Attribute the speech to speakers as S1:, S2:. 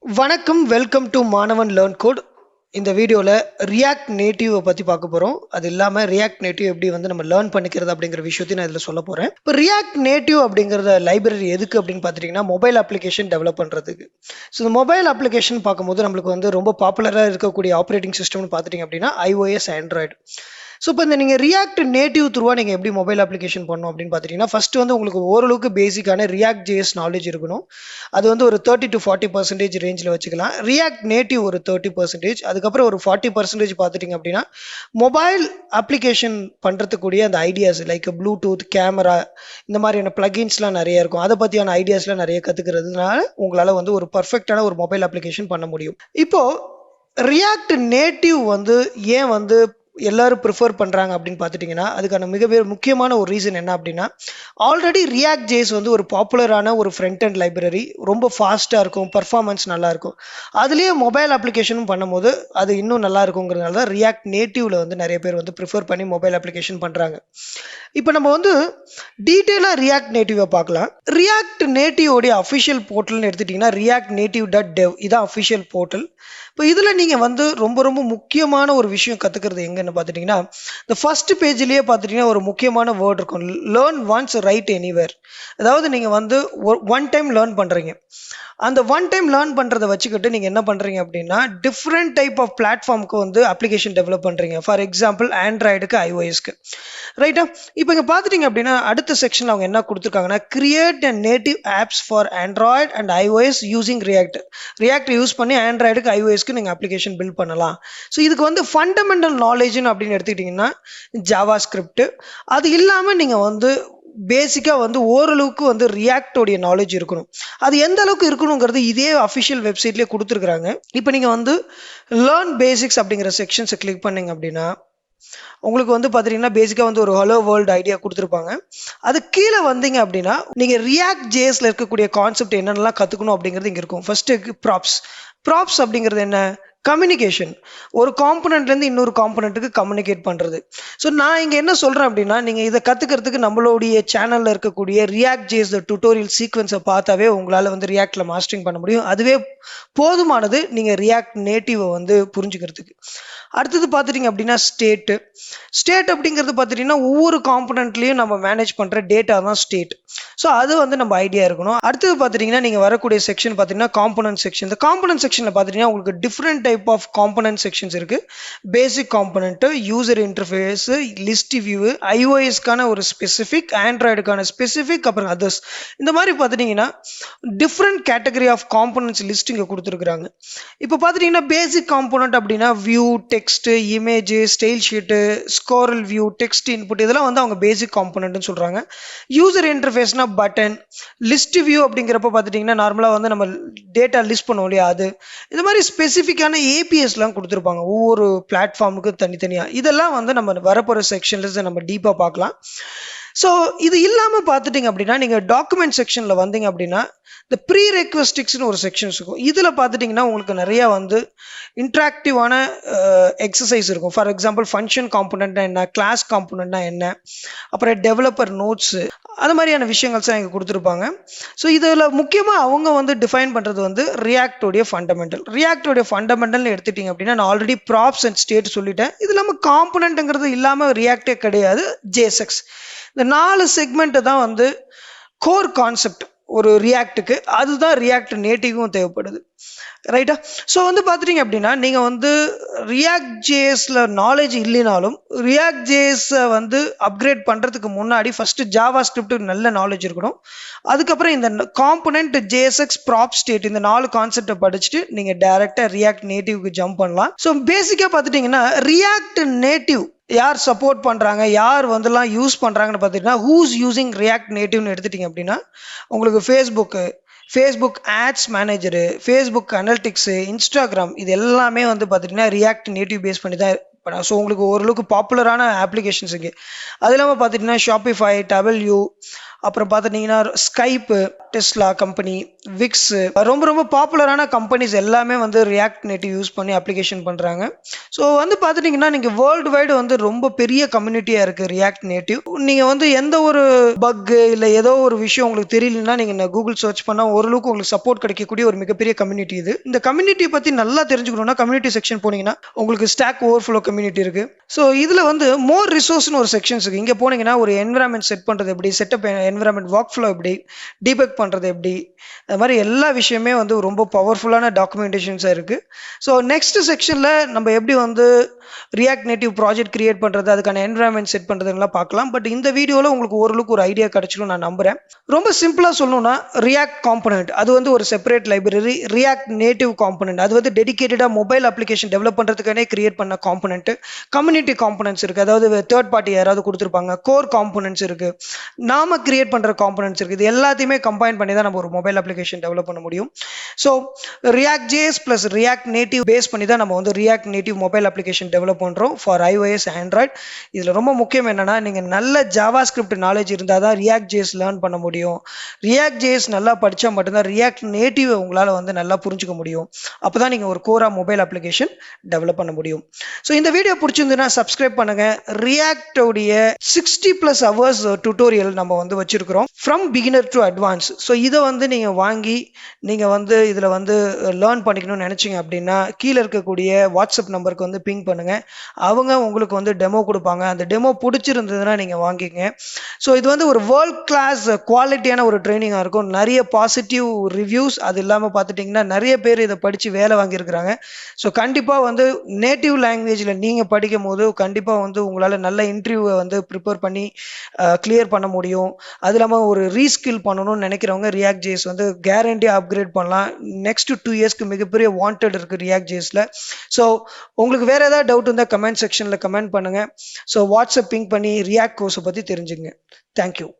S1: வணக்கம், welcome to மாணவன் learn code. இந்த வீடியோவில் ரியாக்ட் நேட்டிவை பற்றி பார்க்க போகிறோம். அது இல்லாமல் ரியாக்ட் நேட்டிவ் எப்படி வந்து நம்ம லேர்ன் பண்ணிக்கிறது அப்படிங்கிற விஷயத்தையும் நான் இதில் சொல்ல போகிறேன். இப்போ ரியாக்ட் நேட்டிவ் அப்படிங்கிறத லைப்ரரி எதுக்கு அப்படின்னு பார்த்துட்டிங்கன்னா மொபைல் அப்ளிகேஷன் டெவலப் பண்ணுறதுக்கு. ஸோ இந்த மொபைல் அப்ளிகேஷன் பார்க்கும்போது நம்மளுக்கு வந்து ரொம்ப பாப்புலராக இருக்கக்கூடிய ஆப்ரேட்டிங் சிஸ்டம்னு பார்த்துட்டிங்க அப்படின்னா iOS, ஆண்ட்ராய்டு. ஸோ இப்போ இந்த நீங்கள் ரியாக்ட் நேட்டிவ் த்ரூவாக நீங்கள் எப்படி மொபைல் அப்ளிகேஷன் பண்ணணும் அப்படின்னு பார்த்துட்டிங்கன்னா ஃபஸ்ட்டு வந்து உங்களுக்கு ஓரளவுக்கு பேசிக்கான ரியாக்ட் ஜேஎஸ் நாலேஜ் இருக்கணும். அது வந்து ஒரு 30 to 40% ரேஞ்சில் வச்சுக்கலாம். ரியாக்ட் நேட்டிவ் ஒரு 30%, அதுக்கப்புறம் ஒரு 40% பார்த்துட்டிங்க அப்படின்னா மொபைல் அப்ளிகேஷன் பண்ணுறதுக்கூடிய அந்த ஐடியாஸ் லைக் ப்ளூடூத், கேமரா, இந்த மாதிரியான ப்ளகின்ஸ்லாம் நிறைய இருக்கும். அதை பற்றியான ஐடியாஸ்லாம் நிறைய கற்றுக்கிறதுனால உங்களால் வந்து ஒரு பர்ஃபெக்டான ஒரு மொபைல் அப்ளிகேஷன் பண்ண முடியும். இப்போது ரியாக்ட் நேட்டிவ் வந்து ஏன் வந்து எல்லாரும் ப்ரிஃபர் பண்ணுறாங்க அப்படின்னு பார்த்துட்டிங்கன்னா அதுக்கான முக்கியமான ஒரு ரீசன் என்ன அப்படின்னா, ஆல்ரெடி ரியாக்ட் ஜேஸ் வந்து ஒரு பாப்புலரான ஒரு ஃப்ரண்ட் அண்ட் லைப்ரரி, ரொம்ப ஃபாஸ்ட்டாக இருக்கும், பர்ஃபார்மன்ஸ் நல்லாயிருக்கும். அதுலேயே மொபைல் அப்ளிகேஷனும் பண்ணும்போது அது இன்னும் நல்லா இருக்குங்கிறதுனால தான் ரியாக்ட் நேட்டிவில் வந்து நிறைய பேர் வந்து ப்ரிஃபர் பண்ணி மொபைல் அப்ளிகேஷன் பண்ணுறாங்க. இப்போ நம்ம வந்து டீட்டெயிலாக ரியாக்ட் நேட்டிவை பார்க்கலாம். ரியாக்ட் நேட்டிவோடைய அஃபிஷியல் போர்ட்டல்னு எடுத்துட்டிங்கன்னா react-native.dev இதான் அஃபிஷியல் போர்ட்டல். இப்போ இதில் நீங்கள் வந்து ரொம்ப ரொம்ப முக்கியமான ஒரு விஷயம் கற்றுக்கிறது எங்கன்னு பார்த்துட்டிங்கன்னா, இந்த ஃபர்ஸ்ட் பேஜ்லேயே பார்த்துட்டிங்கன்னா ஒரு முக்கியமான வேர்ட் இருக்கும், லேர்ன் ஒன்ஸ் ரைட் எனிவேர். அதாவது நீங்கள் வந்து ஒன் டைம் லேர்ன் பண்ணுறீங்க. அந்த ஒன் டைம் லேர்ன் பண்ணுறதை வச்சுக்கிட்டு நீங்கள் என்ன பண்ணுறீங்க அப்படின்னா டிஃப்ரெண்ட் டைப் ஆஃப் பிளாட்ஃபார்முக்கு வந்து அப்ளிகேஷன் டெவலப் பண்ணுறீங்க. ஃபார் எக்ஸாம்பிள் ஆண்ட்ராய்டுக்கு, iOSக்கு, ரைட்டா? இப்போ இங்கே பார்த்துட்டிங்க அப்படின்னா அடுத்த செக்ஷன் அவங்க என்ன கொடுத்துருக்காங்கன்னா create and native apps for Android and iOS using react use பண்ணி ஆண்ட்ராய்டுக்கு, iOSக்கு நீங்கள் அப்ளிகேஷன் பில்ட் பண்ணலாம். ஸோ இதுக்கு வந்து ஃபண்டமெண்டல் நாலேஜ்னு அப்படின்னு எடுத்துக்கிட்டிங்கன்னா ஜாவா ஸ்கிரிப்ட், அது இல்லாமல் நீங்கள் வந்து பேசிக்காக வந்து ஓரளவுக்கு வந்து ரியாக்டோடைய நாலேஜ் இருக்கணும். அது எந்த அளவுக்கு இருக்கணுங்கிறது இதே அஃபிஷியல் வெப்சைட்லேயே கொடுத்துருக்குறாங்க. இப்போ நீங்கள் வந்து லேர்ன் பேசிக்ஸ் அப்படிங்கிற செக்ஷன்ஸை கிளிக் பண்ணிங்க அப்படின்னா உங்களுக்கு வந்து பார்த்தீங்கன்னா பேசிக்காக வந்து ஒரு ஹலோ வேர்ல்டு ஐடியா கொடுத்துருப்பாங்க. அது கீழே வந்தீங்க அப்படின்னா நீங்கள் ரியாக்ட் ஜேஎஸ்ல இருக்கக்கூடிய கான்செப்ட் என்னென்னலாம் கற்றுக்கணும் அப்படிங்கிறது இங்கே இருக்கும். ஃபர்ஸ்ட்டு ப்ராப்ஸ் அப்படிங்கிறது என்ன? கம்யூனிகேஷன். ஒரு காம்பனண்ட்லேருந்து இன்னொரு காம்பனண்ட்டுக்கு கம்யூனிகேட் பண்ணுறது. ஸோ நான் இங்கே என்ன சொல்கிறேன் அப்படின்னா நீங்கள் இதை கற்றுக்கிறதுக்கு நம்மளுடைய சேனலில் இருக்கக்கூடிய ரியாக்ட் ஜேஎஸ் டுட்டோரியல் சீக்வன்ஸை பார்த்தாவே உங்களால் வந்து ரியாக்டில் மாஸ்டரிங் பண்ண முடியும். அதுவே போதுமானது நீங்கள் ரியாக்ட் நேட்டிவை வந்து புரிஞ்சுக்கிறதுக்கு. அடுத்தது பார்த்துட்டிங்க அப்படின்னா ஸ்டேட் அப்படிங்கிறது பார்த்துட்டிங்கன்னா ஒவ்வொரு காம்பனண்ட்லேயும் நம்ம மேனேஜ் பண்ணுற டேட்டா தான் ஸ்டேட். ஸோ அது வந்து நம்ம ஐடியா இருக்கணும். அடுத்தது பார்த்துட்டிங்கன்னா நீங்கள் வரக்கூடிய செக்ஷன் பார்த்தீங்கன்னா காம்பனன்ட் செக்ஷன். இந்த காம்பனன்ட் செக்ஷனில் பார்த்துட்டிங்கன்னா உங்களுக்கு different type of component sections இருக்குது. Basic component, user interface, list view, iOSக்கான ஒரு ஸ்பெசிஃபிக், ஆண்ட்ராய்டுக்கான ஸ்பெசிஃபிக், அப்புறம் அதர்ஸ். இந்த மாதிரி பார்த்துட்டிங்கன்னா different category of components list இங்கே கொடுத்துருக்குறாங்க. இப்போ பார்த்துட்டிங்கன்னா பேசிக் காம்பனண்ட் அப்படின்னா view, text, image, style sheet, scroll view, text input, இதெல்லாம் வந்து அவங்க பேசிக் காம்பனண்ட்னு சொல்கிறாங்க. யூசர் இன்டர்ஃபேஸ்னா பட்டன், லிஸ்ட் வியூ அப்படிங்கிறப்ப பார்த்துட்டிங்கன்னா நார்மலாக வந்து நம்ம டேட்டா லிஸ்ட் பண்ணுவோம் இல்லையா, அது. இந்த மாதிரி ஸ்பெசிஃபிக்கான ஏபிஎஸ்லாம் கொடுத்துருப்பாங்க ஒவ்வொரு பிளாட்ஃபார்முக்கு தனித்தனியாக. இதெல்லாம் வந்து நம்ம வரப்போகிற செக்ஷன்ல நம்ம டீப்பாக பார்க்கலாம். ஸோ இது இல்லாமல் பார்த்துட்டிங்க அப்படின்னா நீங்கள் டாக்குமெண்ட் செக்ஷனில் வந்தீங்க அப்படின்னா இந்த ப்ரீ ரெக்வஸ்டிக்ஸ்னு ஒரு செக்ஷன்ஸ் இருக்கும். இதில் பார்த்துட்டிங்கன்னா உங்களுக்கு நிறையா வந்து இன்ட்ராக்டிவான எக்ஸசைஸ் இருக்கும். ஃபார் எக்ஸாம்பிள் ஃபங்க்ஷன் காம்பனண்ட்னா என்ன, கிளாஸ் காம்பனண்ட்னா என்ன, அப்புறம் டெவலப்பர் நோட்ஸு, அது மாதிரியான விஷயங்கள்ஸ் இங்கே கொடுத்துருப்பாங்க. ஸோ இதில் முக்கியமாக அவங்க வந்து டிஃபைன் பண்ணுறது வந்து ரியாக்டோடைய ஃபண்டமெண்டல்னு எடுத்துட்டிங்க அப்படின்னா நான் ஆல்ரெடி ப்ராப்ஸ் அண்ட் ஸ்டேட் சொல்லிட்டேன். இது இல்லாமல் காம்பனண்ட்டுங்கிறது இல்லாமல் ரியாக்டே கிடையாது, ஜேஎஸ்எக்ஸ். இந்த 4 செக்மெண்ட்டு தான் வந்து கோர் கான்செப்ட் ஒரு ரியாக்டுக்கு. அதுதான் ரியாக்ட் நேட்டிவும் தேவைப்படுது, ரைட்டா? ஸோ வந்து பார்த்துட்டிங்க அப்படின்னா நீங்கள் வந்து ரியாக்ட் ஜேஎஸ்ல நாலேஜ் இல்லைனாலும் ரியாக்ட் ஜேஎஸை வந்து அப்கிரேட் பண்ணுறதுக்கு முன்னாடி ஃபஸ்ட்டு ஜாவா ஸ்கிரிப்ட் நல்ல நாலேஜ் இருக்கணும். அதுக்கப்புறம் இந்த காம்பனண்ட், ஜேஎஸ்எக்ஸ், ப்ராப், ஸ்டேட், இந்த 4 கான்செப்டை படிச்சுட்டு நீங்கள் டைரெக்டாக ரியாக்ட் நேட்டிவ்க்கு ஜம்ப் பண்ணலாம். ஸோ பேசிக்காக பார்த்துட்டிங்கன்னா ரியாக்ட் நேட்டிவ் யார் சப்போர்ட் பண்ணுறாங்க, யார் வந்துலாம் யூஸ் பண்ணுறாங்கன்னு பார்த்துட்டிங்கன்னா ஹூஸ் யூஸிங் ரியாக்ட் நேட்டிவ்னு எடுத்துட்டிங்க அப்படின்னா உங்களுக்கு Facebook ads manager, Facebook analytics, Instagram, இது எல்லாமே வந்து பார்த்துட்டிங்கன்னா ரியாக்ட் நேட்டிவ் பேஸ் பண்ணி தான். ஸோ உங்களுக்கு ஓரளவுக்கு பாப்புலரான அப்ளிகேஷன்ஸ் இங்கே. அது இல்லாமல் பார்த்துட்டிங்கன்னா ஷாப்பிஃபை, டபிள்யூ, அப்புறம் பார்த்துட்டிங்கன்னா ஸ்கைப், டெஸ்லா கம்பெனி, விக்ஸ், ரொம்ப ரொம்ப பாப்புலரான கம்பெனிஸ் எல்லாமே வந்து ரியாக்ட் நேட்டிவ் யூஸ் பண்ணி அப்ளிகேஷன் பண்ணுறாங்க. ஸோ வந்து பார்த்துட்டிங்கன்னா நீங்கள் வேர்ல்டு வைடு வந்து ரொம்ப பெரிய கம்யூனிட்டியாக இருக்குது ரியாக்ட் நேட்டிவ். நீங்கள் வந்து எந்த ஒரு பக்கு இல்லை ஏதோ ஒரு விஷயம் உங்களுக்கு தெரியலன்னா நீங்கள் கூகுள் சர்ச் பண்ணால் ஓரளவுக்கு உங்களுக்கு சப்போர்ட் கிடைக்கக்கூடிய ஒரு மிகப்பெரிய கம்யூனிட்டி இது. இந்த கம்யூனிட்டியை பற்றி நல்லா தெரிஞ்சுக்கணும்னா கம்யூனிட்டி செக்ஷன் போனீங்கன்னா உங்களுக்கு ஸ்டாக் ஓவர்ஃப்ளோ கம்யூனிட்டி இருக்குது. ஸோ இதில் வந்து மோர் ரிசோர்ஸ்னு ஒரு செக்ஷன்ஸ் இருக்குது. இங்கே போனீங்கன்னா ஒரு என்விரான்மெண்ட் செட் பண்ணுறது எப்படி, செட்டப் என்விரான்மெண்ட் ஒர்க் ஃப்ளோ எப்படி, டீபக் பண்ணுறது எப்படி, அது மாதிரி எல்லா விஷயமே வந்து ரொம்ப பவர்ஃபுல்லான டாக்குமெண்டேஷன்ஸாக இருக்குது. ஸோ நெக்ஸ்ட் செக்ஷனில் நம்ம எப்படி வந்து ரியாக்ட் நேட்டிவ் ப்ராஜெக்ட் கிரியேட் பண்ணுறது, அதுக்கான என்விரான்மெண்ட் செட் பண்ணுறதுலாம் பார்க்கலாம். பட் இந்த வீடியோவில் உங்களுக்கு ஓரளவுக்கு ஒரு ஐடியா கிடைச்சிடும் நான் நம்புகிறேன். ரொம்ப சிம்பிளாக சொல்லணும்னா ரியாக்ட் காம்பனண்ட் அது வந்து ஒரு separate library. React native component அது வந்து டெடிகேட்டடாக மொபைல் அப்ளிகேஷன் டெவலப் பண்ணுறதுக்கானே கிரியேட் பண்ண காம்பனண்ட். கம்யூனிட்டி காம்பனன்ட்ஸ் இருக்குது, அதாவது தேர்ட் பார்ட்டி யாராவது கொடுத்துருப்பாங்க. கோர் காம்பனன்ட்ஸ் இருக்குது, நாம கிரியேட் பண்ணுற காம்பனன்ட்ஸ் இருக்குது. இது எல்லாத்தையுமே கம்பைன் பண்ணி தான் நம்ம ஒரு மொபைல் அப்ளிகேஷன் டெவலப் பண்ண முடியும். So React JS plus React native base பண்ணி தான் நம்ம வந்து React native mobile application develop பண்ணுறோம் ஃபார் iOS, ஆண்ட்ராய்ட். இதில் ரொம்ப முக்கியம் என்னென்னா நீங்கள் நல்ல ஜாவா ஸ்கிரிப்ட் நாலேஜ் இருந்தால் தான் ரியாக்ட் ஜேஎஸ் லேர்ன் பண்ண முடியும். ரியாக்ட் ஜேஎஸ் நல்லா படித்தா மட்டும்தான் ரியாக்ட் நேட்டிவ் உங்களால் வந்து நல்லா புரிஞ்சுக்க முடியும். அப்போ தான் நீங்கள் ஒரு கோரா மொபைல் அப்ளிகேஷன் டெவலப் பண்ண முடியும். ஸோ இந்த வீடியோ பிடிச்சிருந்துன்னா சப்ஸ்கிரைப் பண்ணுங்கள். ரியாக்டோடைய 60+ hours டுட்டோரியல் நம்ம வந்து வச்சுருக்கிறோம் from beginner to advance. So இதை வந்து நீங்கள் வாங்கி நீங்கள் வந்து இதில் வந்து லேர்ன் பண்ணிக்கணும்னு நினச்சிங்க அப்படின்னா கீழே இருக்கக்கூடிய வாட்ஸ்அப் நம்பருக்கு வந்து பிங் பண்ணுங்கள். அவங்க உங்களுக்கு வந்து டெமோ கொடுப்பாங்க. அந்த டெமோ பிடிச்சிருந்ததுன்னா நீங்கள் வாங்கிங்க. ஸோ இது வந்து ஒரு வேர்ல்ட் கிளாஸ் குவாலிட்டியான ஒரு ட்ரைனிங்காக இருக்கும். நிறைய பாசிட்டிவ் ரிவ்யூஸ், அது இல்லாமல் பார்த்துட்டிங்கன்னா நிறைய பேர் இதை படித்து வேலை வாங்கியிருக்கிறாங்க. ஸோ கண்டிப்பாக வந்து நேட்டிவ் லாங்குவேஜில் நீங்கள் படிக்கும் போது கண்டிப்பாக வந்து உங்களால் நல்ல இன்டர்வியூவை வந்து ப்ரிப்பேர் பண்ணி கிளியர் பண்ண முடியும். அது இல்லாமல் ஒரு ரீஸ்கில் பண்ணணும்னு நினைக்கிறவங்க ரியாக்ட் ஜேஎஸ் வந்து கேரண்டியாக அப்கிரேட் பண்ணலாம். நெக்ஸ்ட் 2 இயர்ஸ்க்கு மிகப்பெரிய வாண்டட் இருக்குது ரியாக்ட் ஜேஎஸில். ஸோ உங்களுக்கு வேறு ஏதாவது டவுட் இருந்தால் கமெண்ட் செக்ஷனில் கமெண்ட் பண்ணுங்கள். ஸோ வாட்ஸ்அப் பிங் பண்ணி ரியாக்ட் கோர்ஸை பற்றி தெரிஞ்சுங்க. தேங்க்யூ.